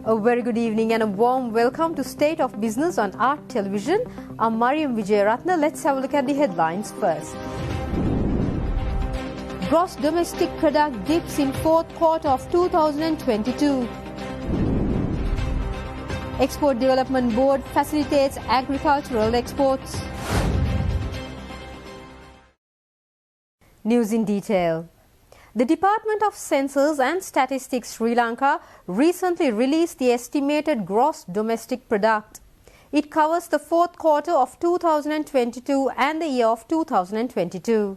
A very good evening and a warm welcome to State of Business on Art Television. I'm Mariam Vijayaratna. Let's have a look at the headlines first. Gross domestic product dips in fourth quarter of 2022. Export Development Board facilitates agricultural exports. News in detail. The Department of Census and Statistics Sri Lanka recently released the estimated gross domestic product. It covers the fourth quarter of 2022 and the year of 2022.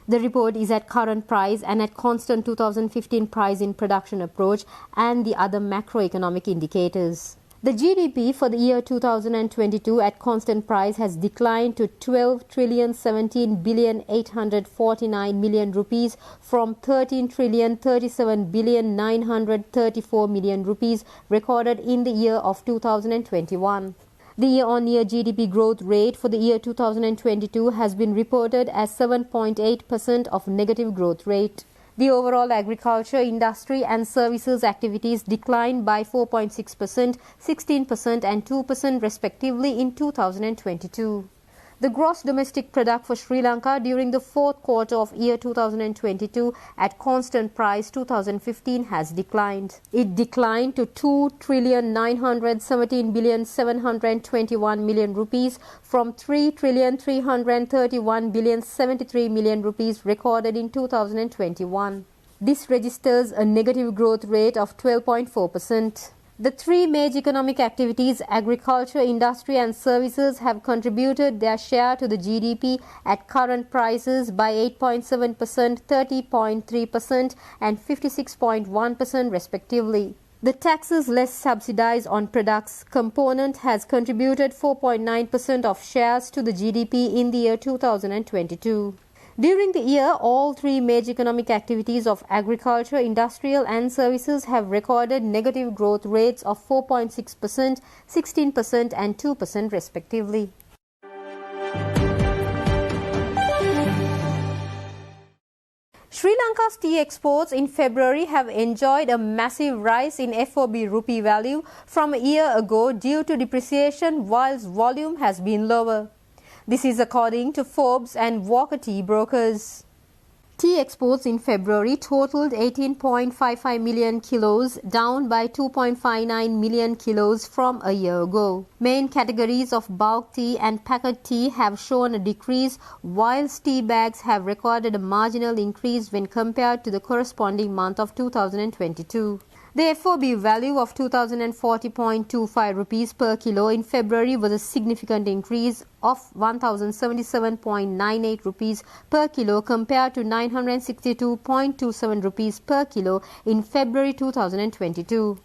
The report is at current price and at constant 2015 price in production approach and the other macroeconomic indicators. The GDP for the year 2022 at constant price has declined to 12,17,849,000,000 rupees from 13,37,934,000,000 rupees recorded in the year of 2021. The year-on-year GDP growth rate for the year 2022 has been reported as 7.8% of negative growth rate. The overall agriculture, industry and services activities declined by 4.6%, 16% and 2% respectively in 2022. The gross domestic product for Sri Lanka during the fourth quarter of year 2022 at constant price 2015 has declined. It declined to 2,917,721,000,000 rupees from 3,331,073,000,000 rupees recorded in 2021. This registers a negative growth rate of 12.4%. The three major economic activities, agriculture, industry and services, have contributed their share to the GDP at current prices by 8.7%, 30.3% and 56.1% respectively. The taxes less subsidized on products component has contributed 4.9% of shares to the GDP in the year 2022. During the year, all three major economic activities of agriculture, industrial and services have recorded negative growth rates of 4.6%, 16% and 2% respectively. Sri Lanka's tea exports in February have enjoyed a massive rise in FOB rupee value from a year ago due to depreciation, whilst volume has been lower. This is according to Forbes and Walker Tea Brokers. Tea exports in February totaled 18.55 million kilos, down by 2.59 million kilos from a year ago. Main categories of bulk tea and packet tea have shown a decrease, whilst tea bags have recorded a marginal increase when compared to the corresponding month of 2022. The FOB value of 2,040.25 rupees per kilo in February was a significant increase of 1,077.98 rupees per kilo compared to 962.27 rupees per kilo in February 2022.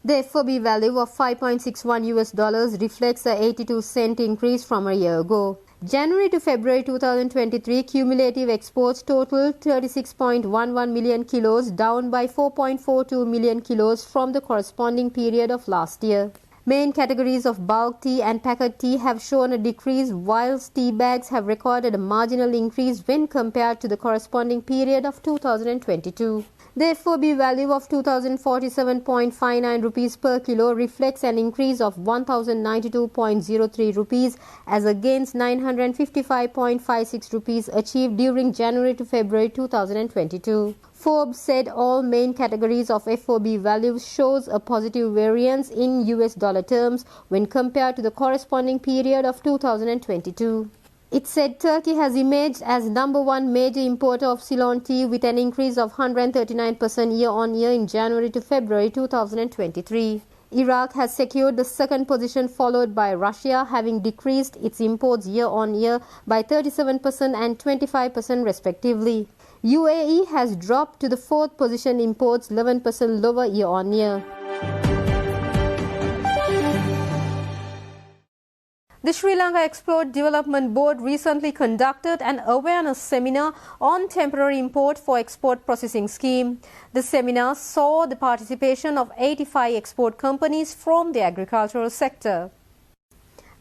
The FOB value of $5.61 reflects a 82-cent increase from a year ago. January to February 2023 cumulative exports totaled 36.11 million kilos, down by 4.42 million kilos from the corresponding period of last year. Main categories of bulk tea and packet tea have shown a decrease, whilst tea bags have recorded a marginal increase when compared to the corresponding period of 2022. The FOB value of 2,047.59 rupees per kilo reflects an increase of 1,092.03 rupees as against 955.56 rupees achieved during January to February 2022. Forbes said all main categories of FOB values shows a positive variance in US dollar terms when compared to the corresponding period of 2022. It said Turkey has emerged as number one major importer of Ceylon tea with an increase of 139% year-on-year in January to February 2023. Iraq has secured the second position, followed by Russia, having decreased its imports year-on-year by 37% and 25% respectively. UAE has dropped to the fourth position, imports 11% lower year-on-year. The Sri Lanka Export Development Board recently conducted an awareness seminar on temporary import for export processing scheme. The seminar saw the participation of 85 export companies from the agricultural sector.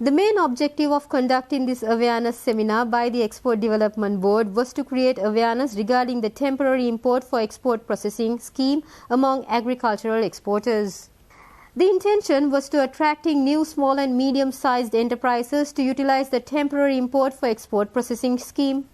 The main objective of conducting this awareness seminar by the Export Development Board was to create awareness regarding the temporary import for export processing scheme among agricultural exporters. The intention was to attracting new small and medium-sized enterprises to utilize the temporary import for export processing scheme.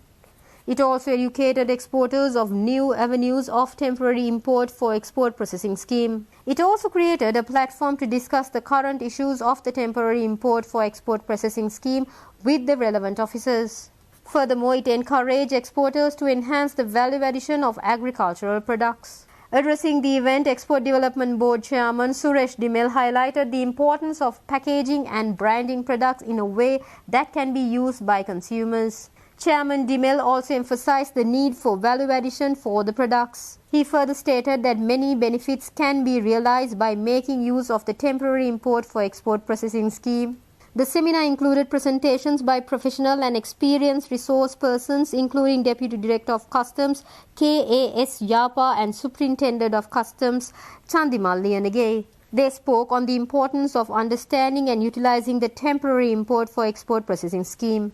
It also educated exporters of new avenues of temporary import for export processing scheme. It also created a platform to discuss the current issues of the temporary import for export processing scheme with the relevant officers. Furthermore, it encouraged exporters to enhance the value addition of agricultural products. Addressing the event, Export Development Board Chairman Suresh Dimel highlighted the importance of packaging and branding products in a way that can be used by consumers. Chairman Dimel also emphasized the need for value addition for the products. He further stated that many benefits can be realized by making use of the temporary import for export processing scheme. The seminar included presentations by professional and experienced resource persons, including Deputy Director of Customs K.A.S. Yapa and Superintendent of Customs Chandimal Liyanage. They spoke on the importance of understanding and utilizing the temporary import for export processing scheme.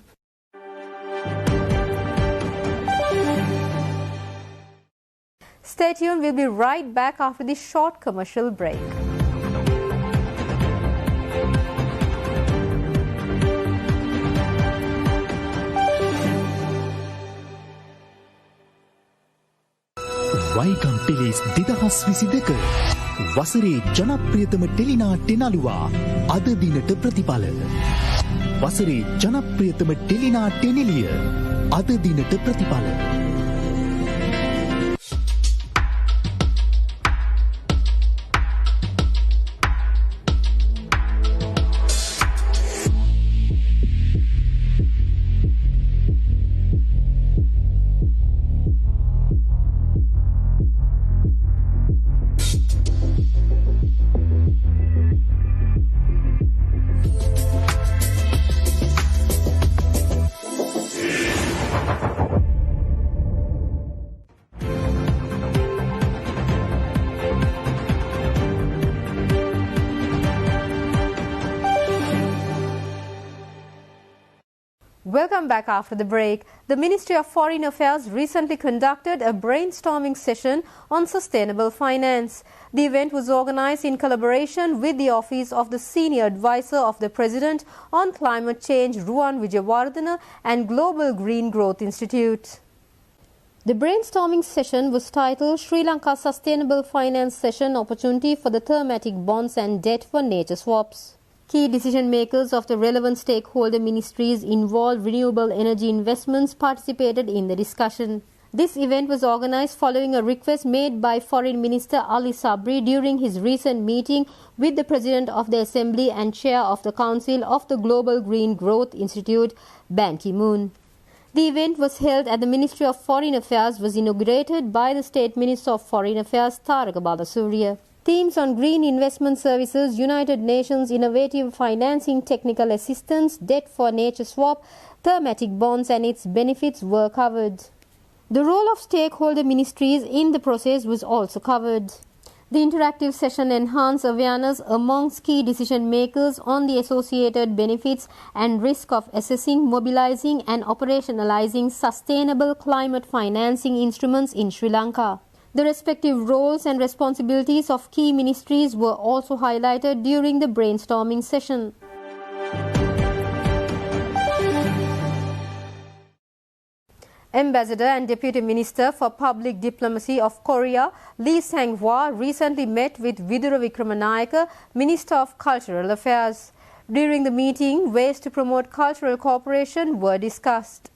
Stay tuned, we'll be right back after this short commercial break. වයිගම් Philips 2022 වසරේ ජනප්‍රියතම ටෙලිනාට්‍ය නළුවා අද දිනට ප්‍රතිඵල. වසරේ ජනප්‍රියතම ටෙලිනාට්‍ය නිලිය අද දිනට ප්‍රතිඵල. Welcome back after the break. The Ministry of Foreign Affairs recently conducted a brainstorming session on sustainable finance. The event was organized in collaboration with the Office of the Senior Advisor of the President on Climate Change, Ruwan Wijewardena, and Global Green Growth Institute. The brainstorming session was titled Sri Lanka Sustainable Finance Session Opportunity for the Thematic Bonds and Debt for Nature Swaps. Key decision makers of the relevant stakeholder ministries involved renewable energy investments participated in the discussion. This event was organized following a request made by Foreign Minister Ali Sabri during his recent meeting with the President of the Assembly and Chair of the Council of the Global Green Growth Institute, Ban Ki-moon. The event was held at the Ministry of Foreign Affairs, was inaugurated by the State Minister of Foreign Affairs, Taraka Balasuriya. Themes on green investment services, United Nations innovative financing, technical assistance, debt for nature swap, thematic bonds and its benefits were covered. The role of stakeholder ministries in the process was also covered. The interactive session enhanced awareness amongst key decision makers on the associated benefits and risk of assessing, mobilizing and operationalizing sustainable climate financing instruments in Sri Lanka. The respective roles and responsibilities of key ministries were also highlighted during the brainstorming session. Ambassador and Deputy Minister for Public Diplomacy of Korea, Lee Sang-hwa, recently met with Vidura Wickramanayake, Minister of Cultural Affairs. During the meeting, ways to promote cultural cooperation were discussed.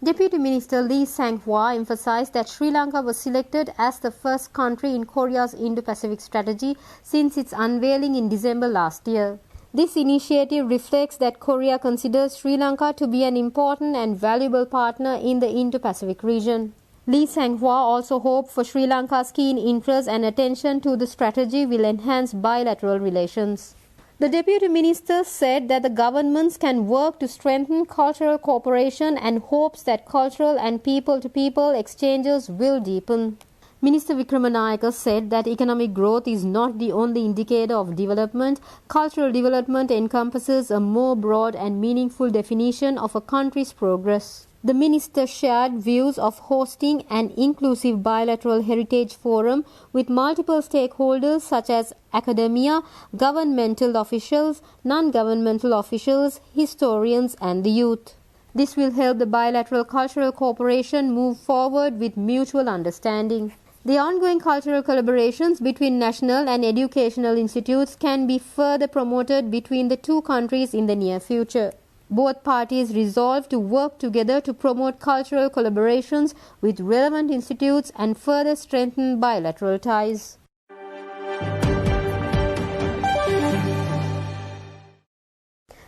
Deputy Minister Lee Sang-hwa emphasized that Sri Lanka was selected as the first country in Korea's Indo-Pacific strategy since its unveiling in December last year. This initiative reflects that Korea considers Sri Lanka to be an important and valuable partner in the Indo-Pacific region. Lee Sang-hwa also hoped for Sri Lanka's keen interest and attention to the strategy will enhance bilateral relations. The Deputy Minister said that the governments can work to strengthen cultural cooperation and hopes that cultural and people-to-people exchanges will deepen. Minister Wickramanayake said that economic growth is not the only indicator of development. Cultural development encompasses a more broad and meaningful definition of a country's progress. The minister shared views of hosting an inclusive bilateral heritage forum with multiple stakeholders such as academia, governmental officials, non-governmental officials, historians and the youth. This will help the bilateral cultural cooperation move forward with mutual understanding. The ongoing cultural collaborations between national and educational institutes can be further promoted between the two countries in the near future. Both parties resolved to work together to promote cultural collaborations with relevant institutes and further strengthen bilateral ties.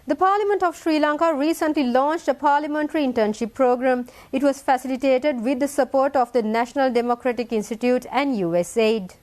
The Parliament of Sri Lanka recently launched a parliamentary internship program. It was facilitated with the support of the National Democratic Institute and USAID.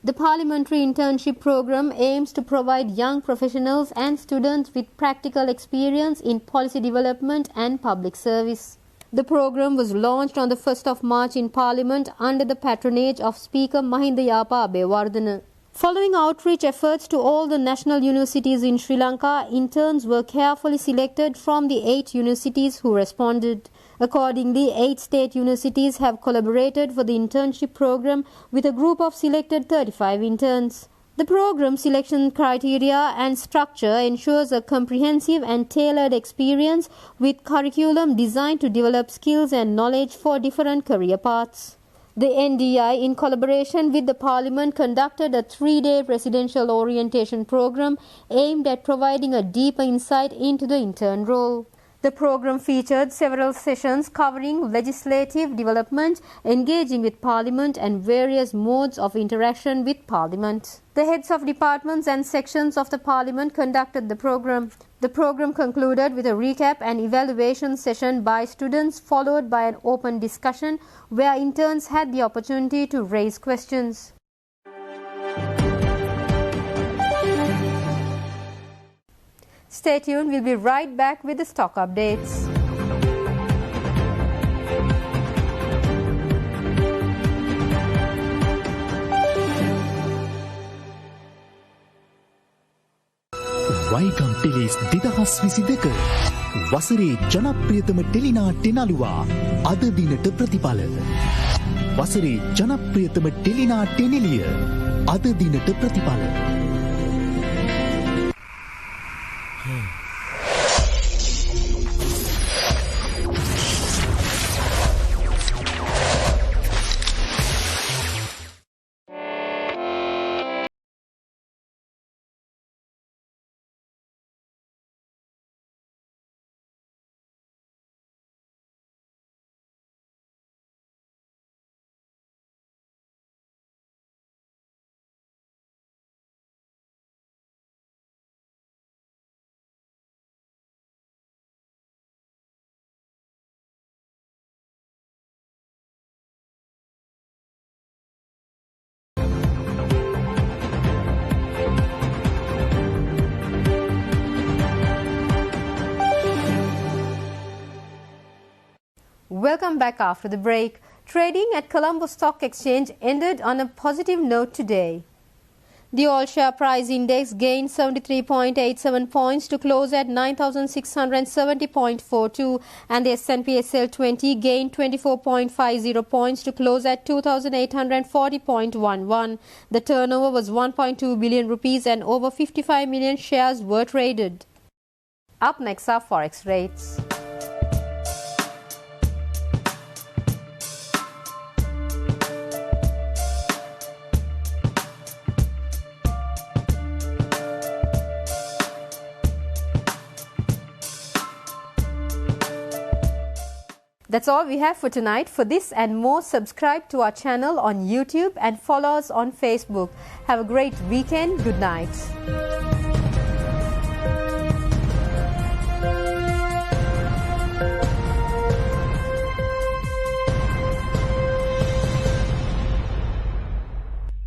The parliamentary internship program aims to provide young professionals and students with practical experience in policy development and public service. The program was launched on the 1st of March in Parliament under the patronage of Speaker Mahinda Yapa Abeyewardena. Following outreach efforts to all the national universities in Sri Lanka, interns were carefully selected from the 8 universities who responded. Accordingly, 8 state universities have collaborated for the internship program with a group of selected 35 interns. The program selection criteria and structure ensures a comprehensive and tailored experience with curriculum designed to develop skills and knowledge for different career paths. The NDI, in collaboration with the Parliament, conducted a 3-day residential orientation program aimed at providing a deeper insight into the intern role. The program featured several sessions covering legislative development, engaging with Parliament and various modes of interaction with Parliament. The heads of departments and sections of the Parliament conducted the program. The program concluded with a recap and evaluation session by students, followed by an open discussion where interns had the opportunity to raise questions. Stay tuned, we'll be right back with the stock updates. වයිකම් Philips 2022 වසරේ ජනප්‍රියතම ටෙලිනාට්‍ය නළුවා අද දිනට ප්‍රතිඵල. වසරේ ජනප්‍රියතම ටෙලිනාට්‍ය නිලිය අද දිනට ප්‍රතිඵල. Welcome back after the break. Trading at Colombo Stock Exchange ended on a positive note today. The all-share price index gained 73.87 points to close at 9,670.42 and the S&P SL 20 gained 24.50 points to close at 2,840.11. The turnover was 1.2 billion rupees and over 55 million shares were traded. Up next are forex rates. That's all we have for tonight. For this and more, subscribe to our channel on YouTube and follow us on Facebook. Have a great weekend. Good night.